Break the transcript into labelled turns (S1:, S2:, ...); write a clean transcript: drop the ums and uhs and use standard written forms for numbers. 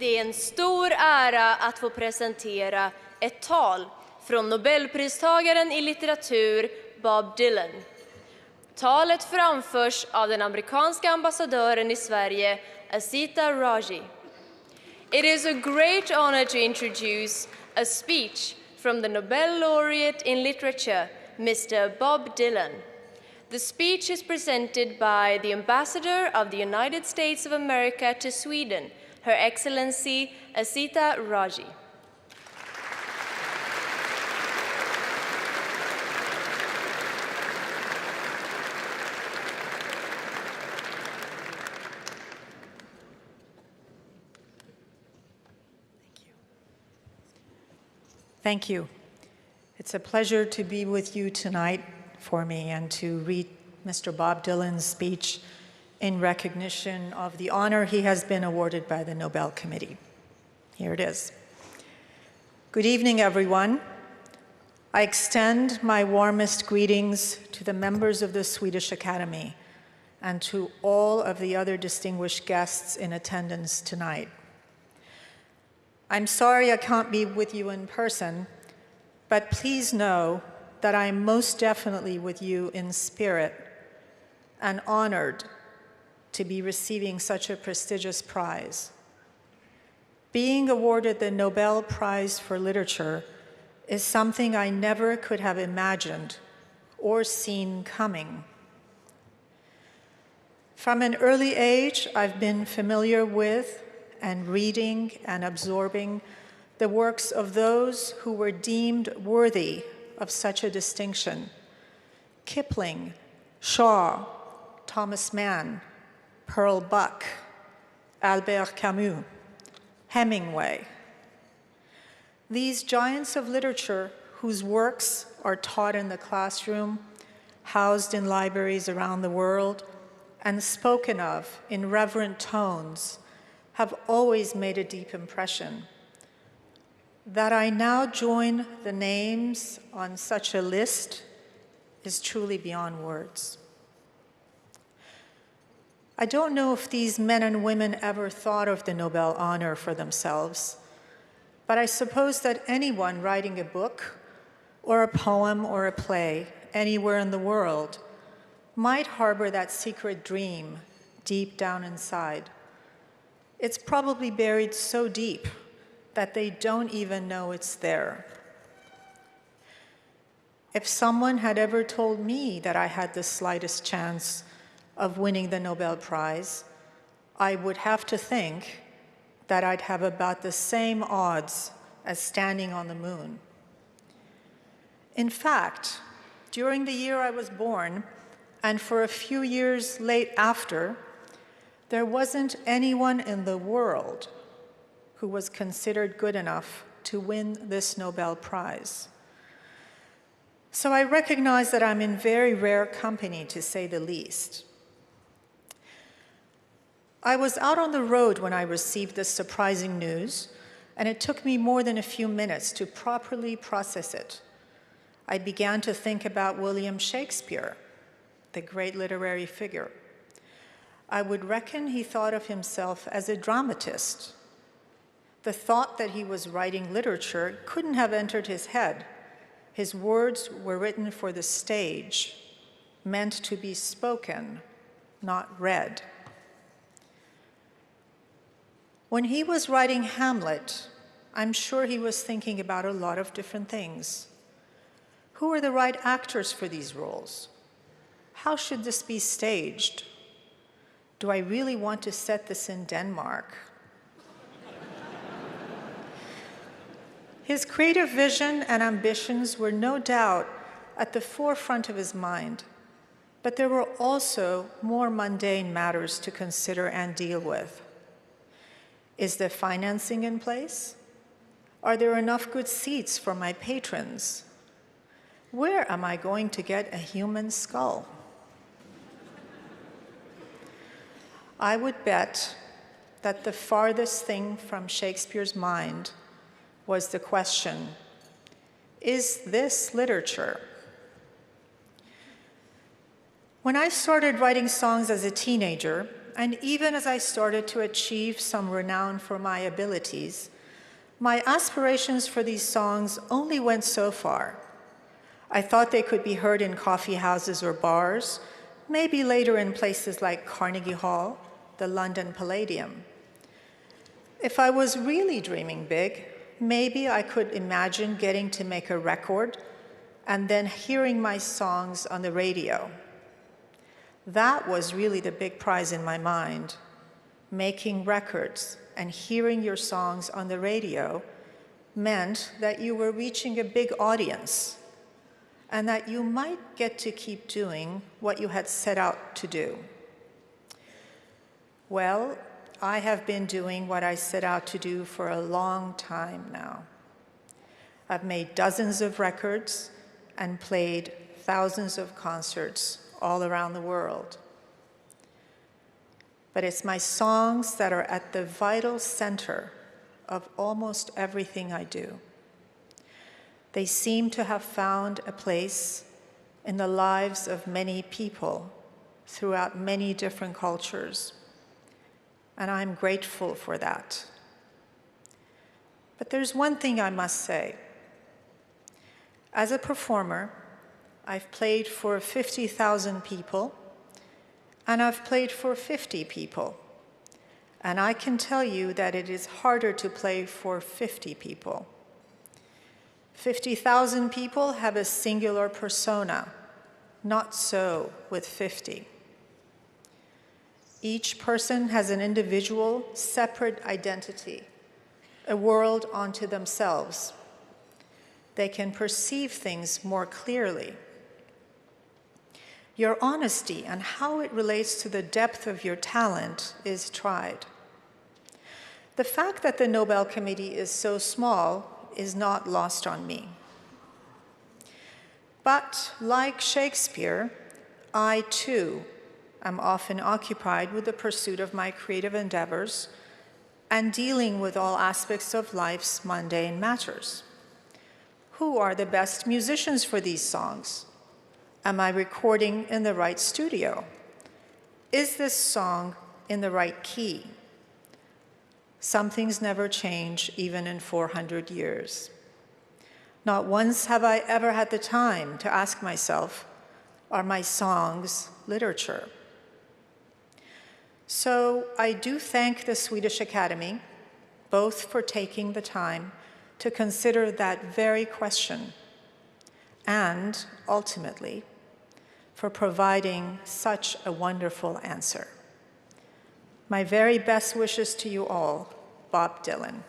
S1: Det är en stor ära att få presentera ett tal från Nobelpristagaren i litteratur Bob Dylan. Talet framförs av den amerikanska ambassadören i Sverige, Asita Raji. It is a great honor to introduce a speech from the Nobel laureate in literature, Mr. Bob Dylan. The speech is presented by the Ambassador of the United States of America to Sweden, Her Excellency Asita Raji.
S2: Thank you. It's a pleasure to be with you tonight for me and to read Mr. Bob Dylan's speech in recognition of the honor he has been awarded by the Nobel Committee. Here it is. Good evening, everyone. I extend my warmest greetings to the members of the Swedish Academy and to all of the other distinguished guests in attendance tonight. I'm sorry I can't be with you in person, but please know that I am most definitely with you in spirit and honored to be receiving such a prestigious prize. Being awarded the Nobel Prize for Literature is something I never could have imagined or seen coming. From an early age, I've been familiar with and reading and absorbing the works of those who were deemed worthy of such a distinction: Kipling, Shaw, Thomas Mann, Pearl Buck, Albert Camus, Hemingway. These giants of literature whose works are taught in the classroom, housed in libraries around the world, and spoken of in reverent tones have always made a deep impression. That I now join the names on such a list is truly beyond words. I don't know if these men and women ever thought of the Nobel honor for themselves, but I suppose that anyone writing a book or a poem or a play anywhere in the world might harbor that secret dream deep down inside. It's probably buried so deep that they don't even know it's there. If someone had ever told me that I had the slightest chance of winning the Nobel Prize, I would have to think that I'd have about the same odds as standing on the moon. In fact, during the year I was born, and for a few years late after, there wasn't anyone in the world who was considered good enough to win this Nobel Prize. So I recognize that I'm in very rare company, to say the least. I was out on the road when I received this surprising news, and it took me more than a few minutes to properly process it. I began to think about William Shakespeare, the great literary figure. I would reckon he thought of himself as a dramatist. The thought that he was writing literature couldn't have entered his head. His words were written for the stage, meant to be spoken, not read. When he was writing Hamlet, I'm sure he was thinking about a lot of different things. Who are the right actors for these roles? How should this be staged? Do I really want to set this in Denmark? His creative vision and ambitions were no doubt at the forefront of his mind, but there were also more mundane matters to consider and deal with. Is the financing in place? Are there enough good seats for my patrons? Where am I going to get a human skull? I would bet that the farthest thing from Shakespeare's mind was the question, is this literature? When I started writing songs as a teenager, and even as I started to achieve some renown for my abilities, my aspirations for these songs only went so far. I thought they could be heard in coffee houses or bars, maybe later in places like Carnegie Hall, the London Palladium. If I was really dreaming big, maybe I could imagine getting to make a record and then hearing my songs on the radio. That was really the big prize in my mind. Making records and hearing your songs on the radio meant that you were reaching a big audience and that you might get to keep doing what you had set out to do. Well, I have been doing what I set out to do for a long time now. I've made dozens of records and played thousands of concerts all around the world. But it's my songs that are at the vital center of almost everything I do. They seem to have found a place in the lives of many people throughout many different cultures, and I'm grateful for that. But there's one thing I must say. As a performer, I've played for 50,000 people, and I've played for 50 people. And I can tell you that it is harder to play for 50 people. 50,000 people have a singular persona, not so with 50. Each person has an individual, separate identity, a world unto themselves. They can perceive things more clearly. Your honesty and how it relates to the depth of your talent is tried. The fact that the Nobel Committee is so small is not lost on me. But like Shakespeare, I too am often occupied with the pursuit of my creative endeavors and dealing with all aspects of life's mundane matters. Who are the best musicians for these songs? Am I recording in the right studio? Is this song in the right key? Some things never change, even in 400 years. Not once have I ever had the time to ask myself, are my songs literature? So I do thank the Swedish Academy, both for taking the time to consider that very question, and ultimately, for providing such a wonderful answer. My very best wishes to you all, Bob Dylan.